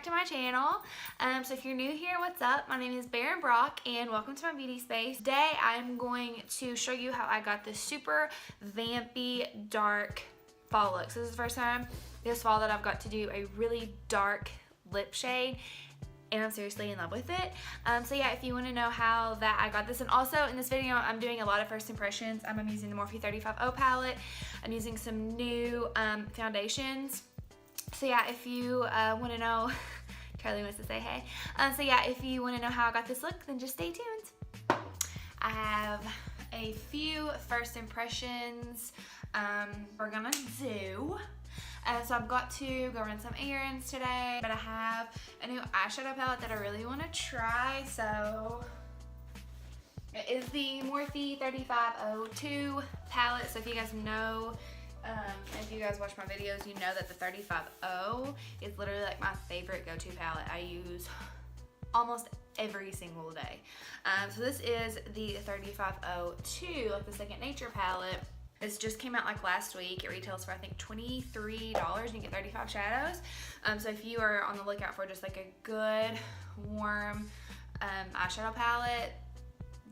back to my channel. So if you're new here, what's up? My name is Baron Brock and welcome to my beauty space. Today I'm going to show you how I got this super vampy dark fall look. So this is the first time this fall that I've got to do a really dark lip shade and I'm seriously in love with it. So yeah, if you want to know how that I got this, and also in this video I'm doing a lot of first impressions. I'm using the Morphe 35O palette. I'm using some new foundations. So yeah, if you want to know, Charlie wants to say hey. So yeah, if you want to know how I got this look, then just stay tuned. I have a few first impressions we're gonna do. So I've got to go run some errands today, but I have a new eyeshadow palette that I really want to try. So it is the Morphe 3502 palette. So if you guys know, if you guys watch my videos, you know that the 35O is literally like my favorite go-to palette. I use almost every single day. So this is the 3502, like the Second Nature palette. This just came out like last week. It retails for I think $23 and you get 35 shadows. So if you are on the lookout for just like a good warm eyeshadow palette,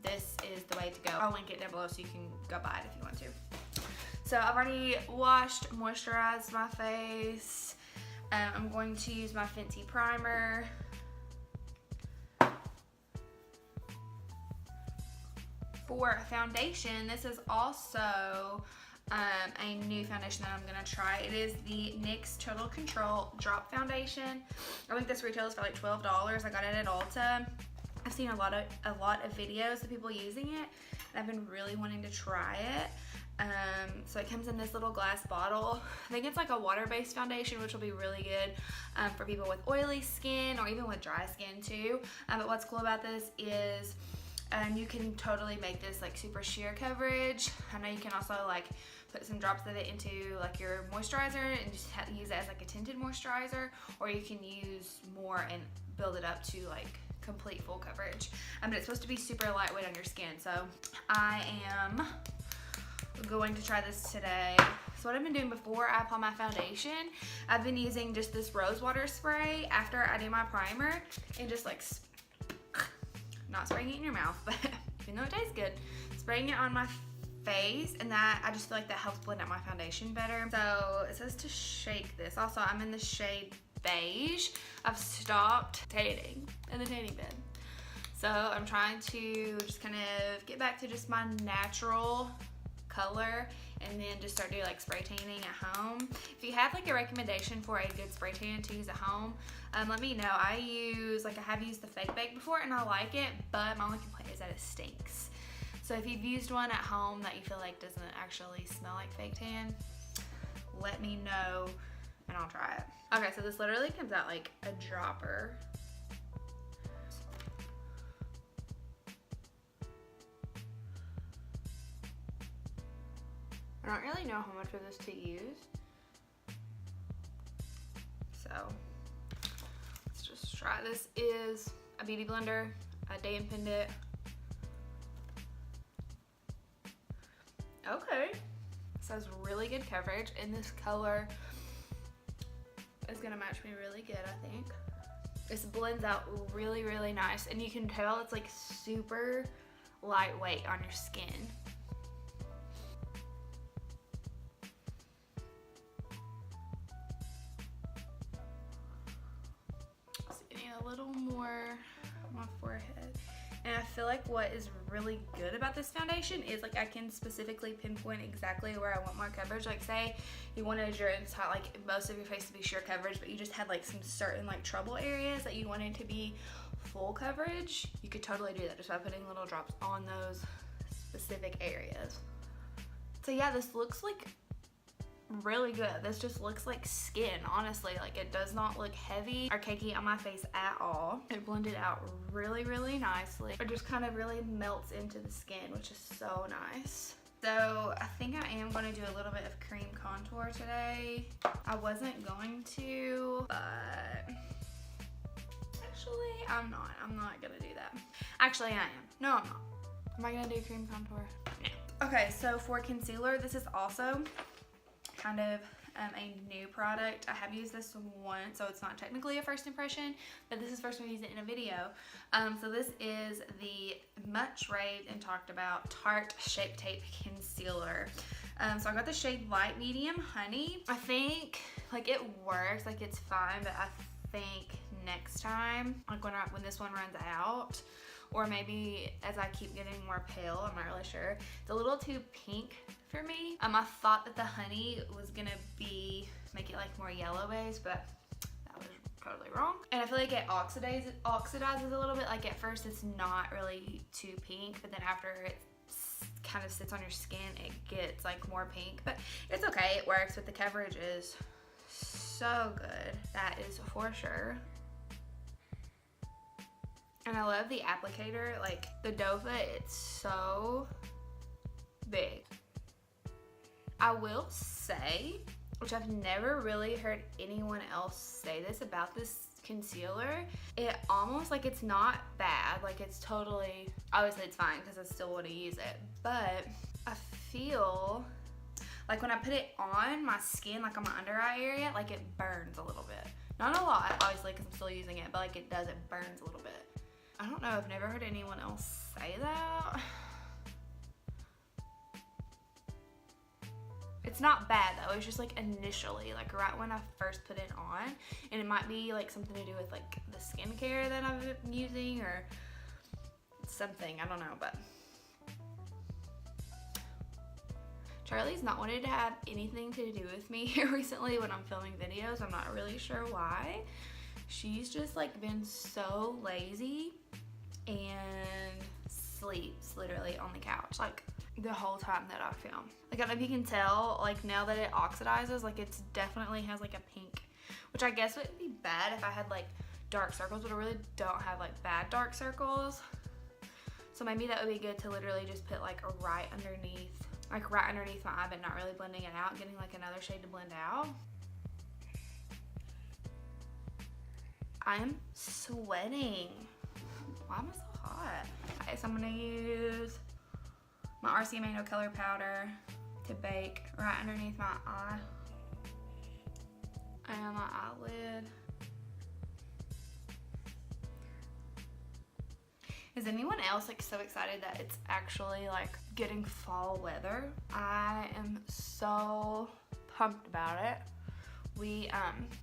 this is the way to go. I'll link it down below so you can go buy it if you want to. So I've already washed, moisturized my face. I'm going to use my Fenty primer. For foundation, this is also a new foundation that I'm gonna try. It is the NYX Total Control Drop Foundation. I think this retails for like $12. I got it at Ulta. I've seen a lot of videos of people using it, and I've been really wanting to try it. So it comes in this little glass bottle. I think it's like a water-based foundation, which will be really good for people with oily skin or even with dry skin too. But what's cool about this is you can totally make this like super sheer coverage. I know you can also like put some drops of it into like your moisturizer and just use it as like a tinted moisturizer, or you can use more and build it up to like complete full coverage. But it's supposed to be super lightweight on your skin, so I am going to try this today. So what I've been doing before I apply my foundation, I've been using just this rose water spray after I do my primer and just like not spraying it in your mouth, but even though it tastes good, spraying it on my face, and that I just feel like that helps blend out my foundation better. So it says to shake this. Also, I'm in the shade beige. I've stopped tanning in the tanning bed. So I'm trying to just kind of get back to just my natural color and then just start doing like spray tanning at home. If you have like a recommendation for a good spray tan to use at home, let me know. I have used the Fake Bake before and I like it, but my only complaint is that it stinks. So if you've used one at home that you feel like doesn't actually smell like fake tan, let me know and I'll try it. Okay, so this literally comes out like a dropper. I don't really know how much of this to use, so let's just try. This is a beauty blender. I dampened it. Okay, this has really good coverage, and this color is gonna match me really good, I think. This blends out really, really nice, and you can tell it's like super lightweight on your skin. A little more on my forehead, and I feel like what is really good about this foundation is like I can specifically pinpoint exactly where I want my coverage. Like say you wanted your entire, like most of your face to be sheer coverage, but you just had like some certain like trouble areas that you wanted to be full coverage, you could totally do that just by putting little drops on those specific areas. So yeah, this looks like really good. This just looks like skin, honestly. Like it does not look heavy or cakey on my face at all. It blended out really, really nicely. It just kind of really melts into the skin, which is so nice. So I think I am going to do a little bit of cream contour today. I wasn't going to, but actually I'm not. I'm not gonna do that. Actually I am. No, I'm not. Am I gonna do cream contour? No. Okay, so for concealer, this is also kind of a new product. I have used this once, so it's not technically a first impression, but this is the first time I used it in a video. So this is the much raved and talked about Tarte Shape Tape Concealer. So I got the shade Light Medium Honey. I think like it works, like it's fine, but I think next time, like when this one runs out, or maybe as I keep getting more pale, I'm not really sure. It's a little too pink for me. I thought that the honey was gonna make it like more yellow based, but that was totally wrong. And I feel like it oxidizes a little bit. Like at first it's not really too pink, but then after it kind of sits on your skin, it gets like more pink, but it's okay, it works. But the coverage is so good, that is for sure. And I love the applicator, like the doe foot, it's so big. I will say, which I've never really heard anyone else say this about this concealer, it almost, like it's not bad, like it's totally, obviously it's fine because I still want to use it, but I feel like when I put it on my skin, like on my under eye area, like it burns a little bit. Not a lot, obviously, because I'm still using it, but like it burns a little bit. I don't know, I've never heard anyone else say that. It's not bad though, it's just like initially, like right when I first put it on, and it might be like something to do with like the skincare that I've been using or something, I don't know, but Charlie's not wanted to have anything to do with me here recently when I'm filming videos. I'm not really sure why. She's just like been so lazy and sleeps literally on the couch like the whole time that I film. Like I don't know if you can tell, like now that it oxidizes, like it's definitely has like a pink, which I guess would be bad if I had like dark circles, but I really don't have like bad dark circles. So maybe that would be good to literally just put like right underneath my eye, but not really blending it out, getting like another shade to blend out. I'm sweating. Why am I so hot? Okay, so I'm gonna use my RCMA No Color Powder to bake right underneath my eye and my eyelid. Is anyone else like so excited that it's actually like getting fall weather? I am so pumped about it.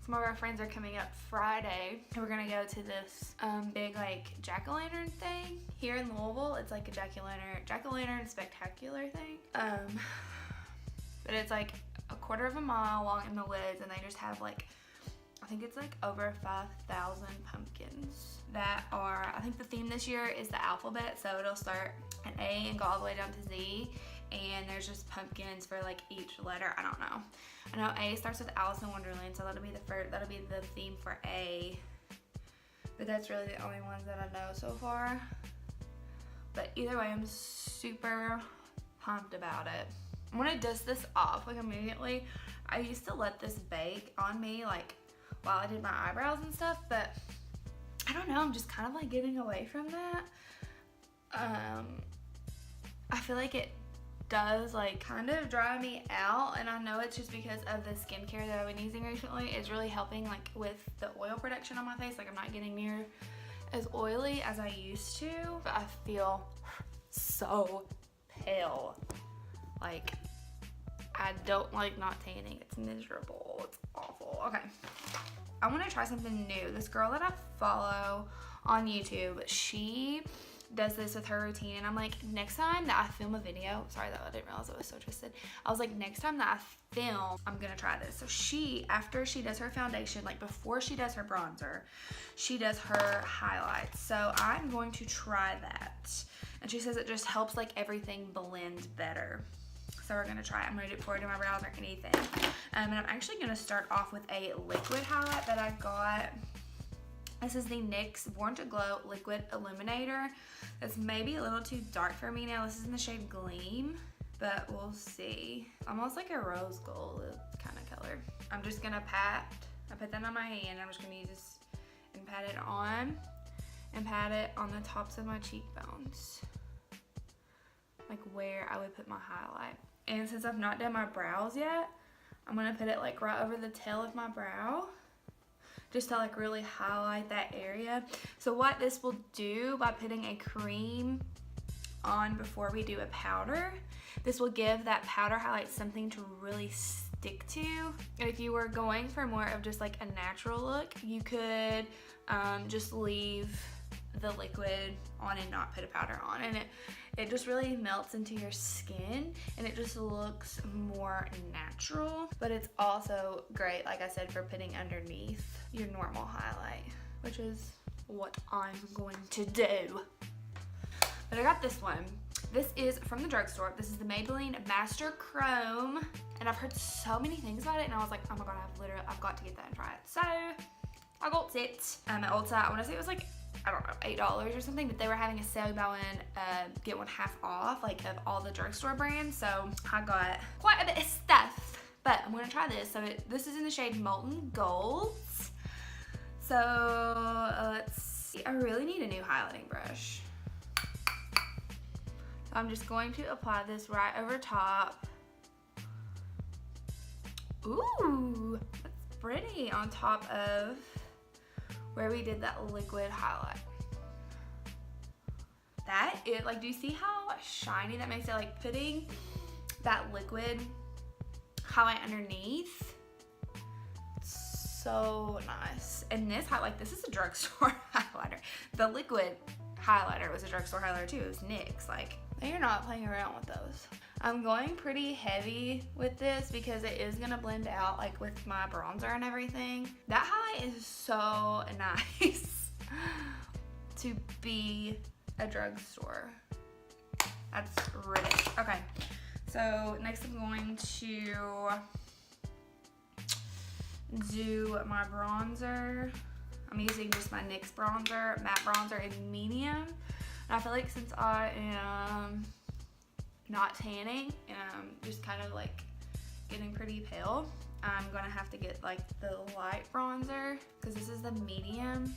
Some of our friends are coming up Friday. We're gonna go to this big like jack-o'-lantern thing here in Louisville. It's like a jack-o'-lantern spectacular thing. But it's like a quarter of a mile long in the woods, and they just have like, I think it's like over 5,000 pumpkins that are, I think the theme this year is the alphabet, so it'll start at A and go all the way down to Z, and there's just pumpkins for like each letter. I don't know. I know A starts with Alice in Wonderland, so that'll be the theme for A, but that's really the only ones that I know so far. But either way, I'm super pumped about it. I'm gonna dust this off like immediately. I used to let this bake on me like while I did my eyebrows and stuff, but I don't know, I'm just kind of like getting away from that. I feel like it does like kind of dry me out, and I know it's just because of the skincare that I've been using recently. It's really helping like with the oil production on my face. Like I'm not getting near as oily as I used to, but I feel so pale. Like I don't like not tanning. It's miserable. It's awful. Okay, I want to try something new. This girl that I follow on YouTube, she does this with her routine, and I'm like, next time that I film a video, sorry that I didn't realize I was so twisted. I was like, next time that I film, I'm gonna try this. So she, after she does her foundation, like before she does her bronzer, she does her highlights. So I'm going to try that. And she says it just helps like everything blend better. So we're gonna try it. I'm gonna do it before I do my brows or anything. And I'm actually gonna start off with a liquid highlight that I got. This is the NYX Born to Glow Liquid Illuminator. It's maybe a little too dark for me now. This is in the shade Gleam, but we'll see. Almost like a rose gold kind of color. I'm just gonna I put that on my hand. I'm just gonna use this and pat it on the tops of my cheekbones, like where I would put my highlight. And since I've not done my brows yet, I'm gonna put it like right over the tail of my brow, just to like really highlight that area. So what this will do by putting a cream on before we do a powder, this will give that powder highlight something to really stick to. And if you were going for more of just like a natural look, you could just leave the liquid on and not put a powder on, and it just really melts into your skin and it just looks more natural. But it's also great, like I said, for putting underneath your normal highlight, which is what I'm going to do. But I got this one. This is from the drugstore. This is the Maybelline Master Chrome, and I've heard so many things about it, and I was like, oh my god, I've got to get that and try it. So I got it at Ulta. I want to say it was like, I don't know, $8 or something, but they were having a sale buy one, get one half off, like of all the drugstore brands. So I got quite a bit of stuff, but I'm gonna try this. So this is in the shade Molten Golds. So let's see. I really need a new highlighting brush. I'm just going to apply this right over top. Ooh, that's pretty, on top of where we did that liquid highlight. That is, like, do you see how shiny that makes it? Like, putting that liquid highlight underneath, so nice. And this highlight, this is a drugstore highlighter. The liquid highlighter was a drugstore highlighter too. It was NYX. Like, you're not playing around with those. I'm going pretty heavy with this because it is gonna blend out like with my bronzer and everything. That highlight is so nice to be a drugstore. That's ridiculous. Okay, so next I'm going to do my bronzer. I'm using just my NYX bronzer, matte bronzer in medium. And I feel like since I am not tanning and I'm just kind of like getting pretty pale, I'm gonna have to get like the light bronzer because this is the medium.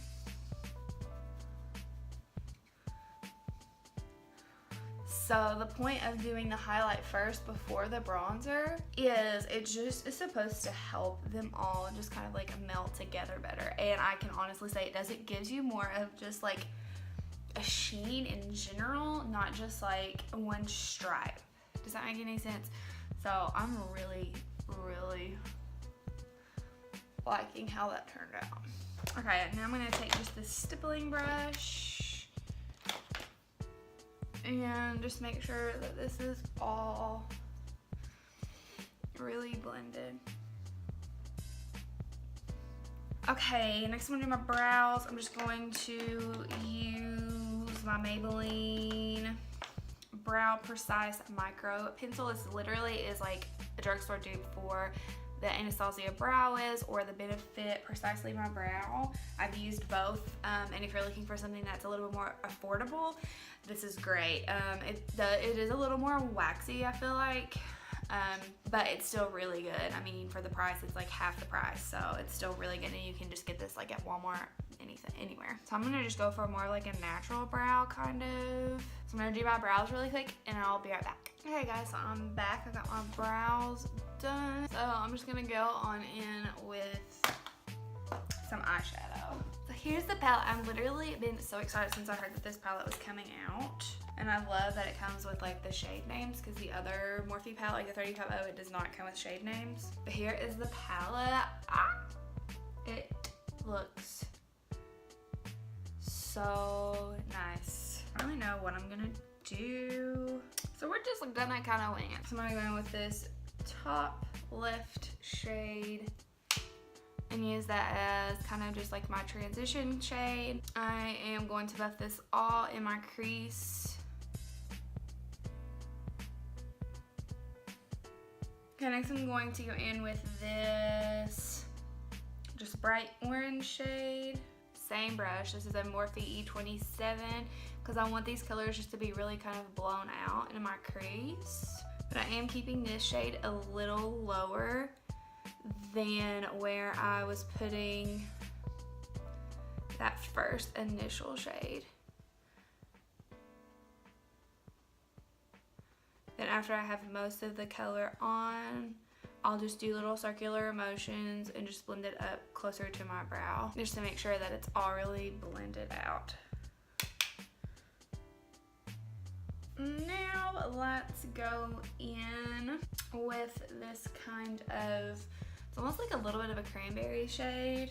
So the point of doing the highlight first before the bronzer is it just is supposed to help them all just kind of like melt together better. And I can honestly say it does. It gives you more of just like a sheen in general, not just like one stripe. Does that make any sense? So I'm really, really liking how that turned out. Okay, now I'm gonna take just this stippling brush and just make sure that this is all really blended. Okay, next I'm gonna do my brows. I'm just going to use my Maybelline Brow Precise Micro Pencil. This literally is like a drugstore dupe for the Anastasia Brow Wiz or the Benefit Precisely My Brow. I've used both, and if you're looking for something that's a little bit more affordable, this is great. It is a little more waxy, I feel like. But it's still really good. I mean, for the price, it's like half the price, so it's still really good, and you can just get this like at Walmart, anywhere. So I'm gonna just go for more like a natural brow kind of. So I'm gonna do my brows really quick, and I'll be right back. Okay guys, so I'm back. I got my brows done. So I'm just gonna go on in with some eyeshadow. So here's the palette. I've literally been so excited since I heard that this palette was coming out. And I love that it comes with like the shade names, because the other Morphe palette, like the 35O, it does not come with shade names. But here is the palette. It looks so nice. I don't really know what I'm gonna do. So we're just gonna kind of wing it. So I'm gonna go in with this top left shade and use that as kind of just like my transition shade. I am going to buff this all in my crease. Okay, next I'm going to go in with this just bright orange shade. Same brush. This is a Morphe E27 because I want these colors just to be really kind of blown out into my crease. But I am keeping this shade a little lower than where I was putting that first initial shade. Then after I have most of the color on, I'll just do little circular motions and just blend it up closer to my brow, just to make sure that it's all really blended out. Now let's go in with this kind of, it's almost like a little bit of a cranberry shade.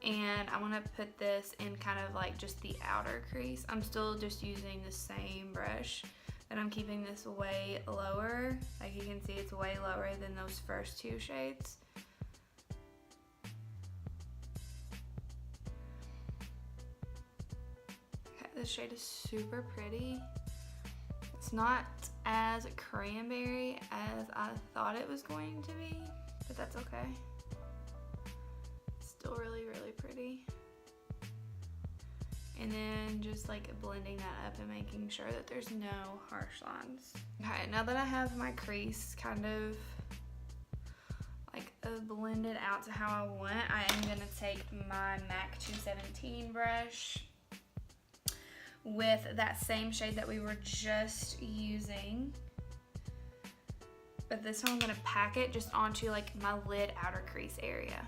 And I want to put this in kind of like just the outer crease. I'm still just using the same brush, but I'm keeping this way lower. Like you can see, it's way lower than those first two shades. Okay, this shade is super pretty. It's not as cranberry as I thought it was going to be, but that's okay. Still really, really pretty. And then just like blending that up and making sure that there's no harsh lines. Okay, now that I have my crease kind of like blended out to how I want, I am gonna take my MAC 217 brush with that same shade that we were just using. But this time I'm gonna pack it just onto like my lid outer crease area.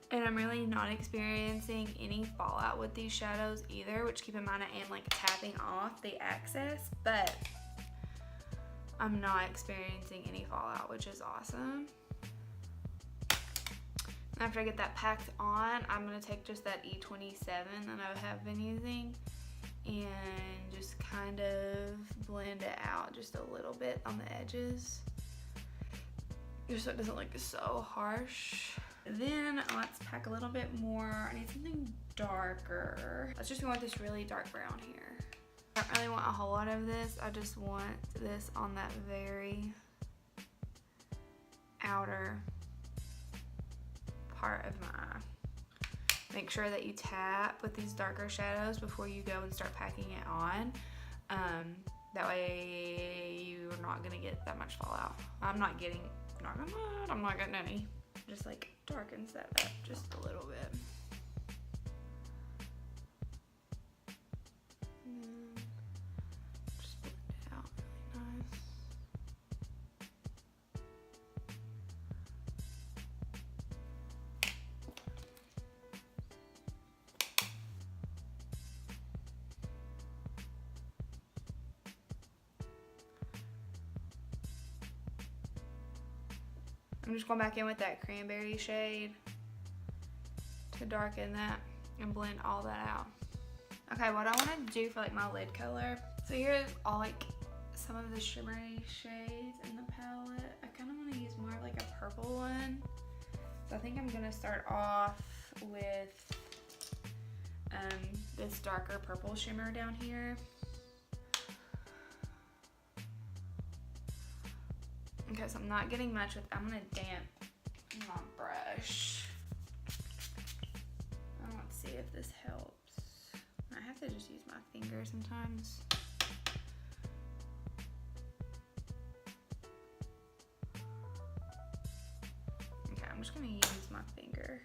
And I'm really not experiencing any fallout with these shadows either, which keep in mind I am like tapping off the excess, but I'm not experiencing any fallout, which is awesome. After I get that packed on, I'm gonna take just that E27 that I have been using and just kind of blend it out just a little bit on the edges, just so it doesn't look so harsh. Then let's pack a little bit more. I need something darker. Let's just go with this really dark brown here. I don't really want a whole lot of this. I just want this on that very outer part of my eye. Make sure that you tap with these darker shadows before you go and start packing it on. That way you're not gonna get that much fallout. I'm not getting any. Just like darkens that up just a little bit. And just blend it out really nice. I'm just going back in with that cranberry shade to darken that and blend all that out. Okay, what I want to do for like my lid color. So here's all like some of the shimmery shades in the palette. I kind of want to use more of like a purple one. So I think I'm gonna start off with this darker purple shimmer down here. Okay, so I'm not getting much with, I'm gonna damp my brush. Let's see if this helps. I have to just use my finger sometimes. Okay, I'm just gonna use my finger.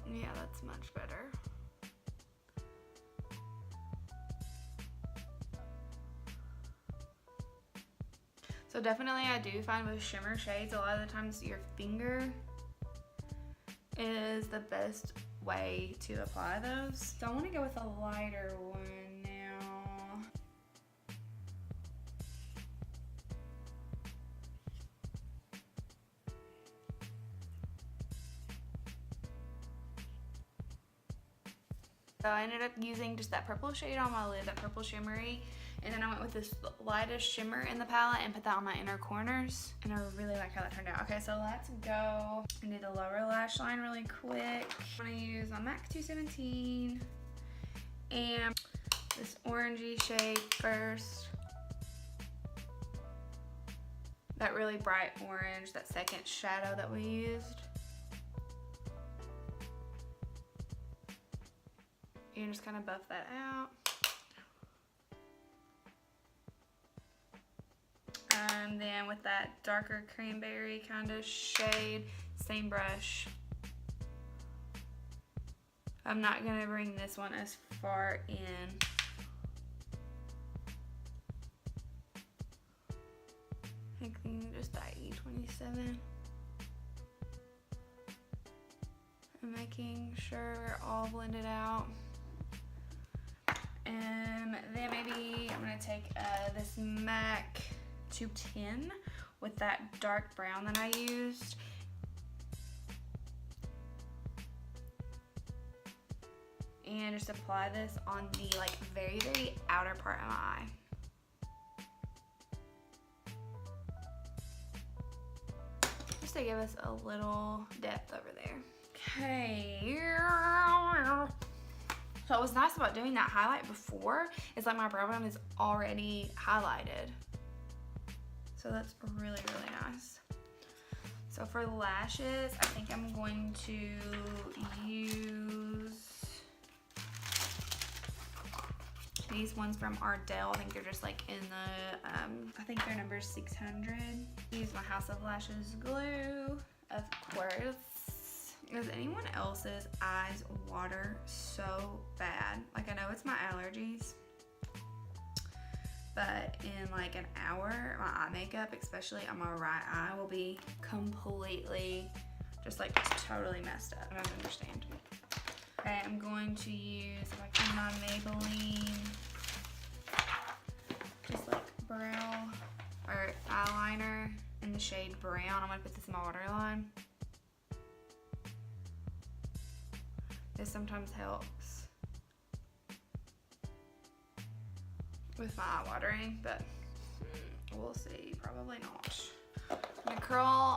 Yeah, that's much better. So definitely I do find with shimmer shades, a lot of the times your finger is the best way to apply those. So I want to go with a lighter one now. So I ended up using just that purple shade on my lid, that purple shimmery. And then I went with this lightest shimmer in the palette and put that on my inner corners. And I really like how that turned out. Okay, so let's go and do the lower lash line really quick. I'm gonna use my MAC 217 and this orangey shade first. That really bright orange, that second shadow that we used. And just kind of buff that out. And then with that darker cranberry kind of shade, same brush. I'm not gonna bring this one as far in. I think just that E27. I'm making sure we're all blended out. And then maybe I'm gonna take this MAC 210 with that dark brown that I used. And just apply this on the like very, very outer part of my eye. Just to give us a little depth over there. Okay. So what's nice about doing that highlight before is like my brow bone is already highlighted. So that's really, really nice. So for the lashes, I think I'm going to use these ones from Ardell. I think they're just like in the, I think they're number 600. Use my House of Lashes glue, of course. Does anyone else's eyes water so bad? Like I know it's my allergies, but in like an hour, my eye makeup, especially on my right eye, will be completely just like totally messed up. I don't understand. Okay, I'm going to use like my Maybelline, just like brow or eyeliner in the shade brown. I'm gonna put this in my waterline. This sometimes helps with my eye watering, but we'll see. Probably not. I'm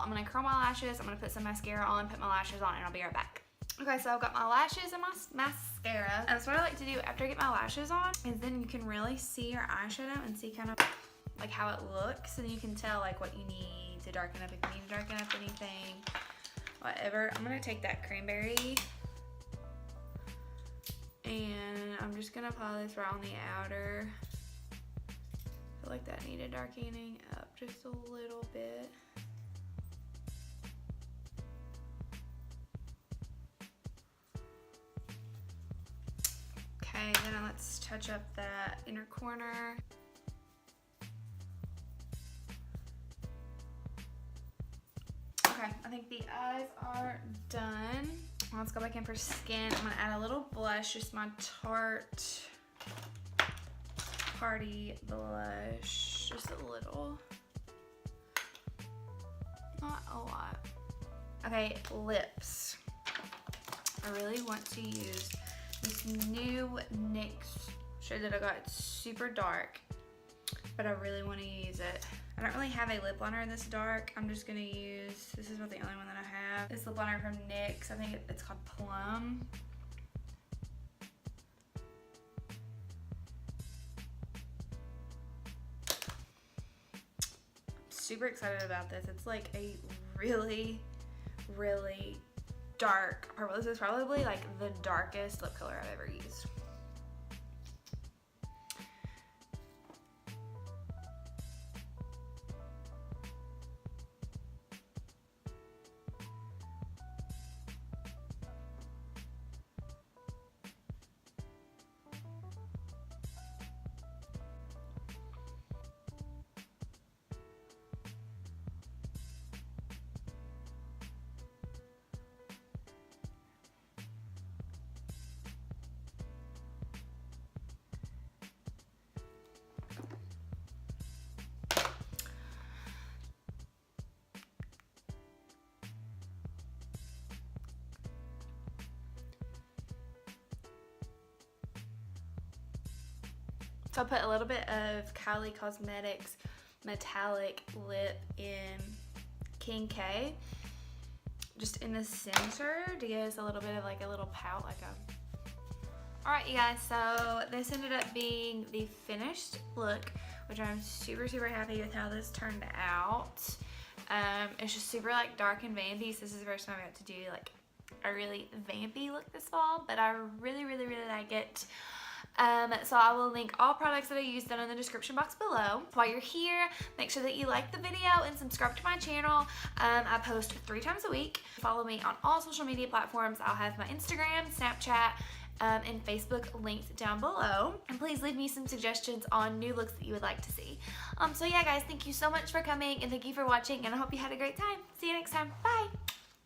gonna curl my lashes. I'm gonna put some mascara on, put my lashes on, and I'll be right back. Okay, so I've got my lashes and my mascara. And that's what I like to do after I get my lashes on, is then you can really see your eyeshadow and see kind of like how it looks, and you can tell like what you need to darken up, if you need to darken up anything, whatever. I'm gonna take that cranberry and I'm just gonna apply this right on the outer. I feel like that needed darkening up just a little bit. Okay, then let's touch up that inner corner. Okay, I think the eyes are done. Let's go back in for skin. I'm gonna add a little blush, just my Tarte Party blush, just a little, not a lot. Okay, lips. I really want to use this new NYX shade that I got. It's super dark, but I really want to use it. I don't really have a lip liner this dark. I'm just gonna use, this is about the only one that I have. This lip liner from NYX, I think it's called Plum. I'm super excited about this. It's like a really, really dark purple. This is probably like the darkest lip color I've ever used. So I put a little bit of Kylie Cosmetics metallic lip in King K, just in the center to give us a little bit of like a little pout, like a. All right, you guys, so this ended up being the finished look, which I'm super, super happy with how this turned out. It's just super like dark and vampy, so this is the first time I got to do like a really vampy look this fall, but I really, really, really like it. So I will link all products that I use down in the description box below. While you're here, make sure that you like the video and subscribe to my channel. I post 3 times a week. Follow me on all social media platforms. I'll have my Instagram, Snapchat, and Facebook linked down below. And please leave me some suggestions on new looks that you would like to see. So yeah guys, thank you so much for coming and thank you for watching, and I hope you had a great time. See you next time. Bye!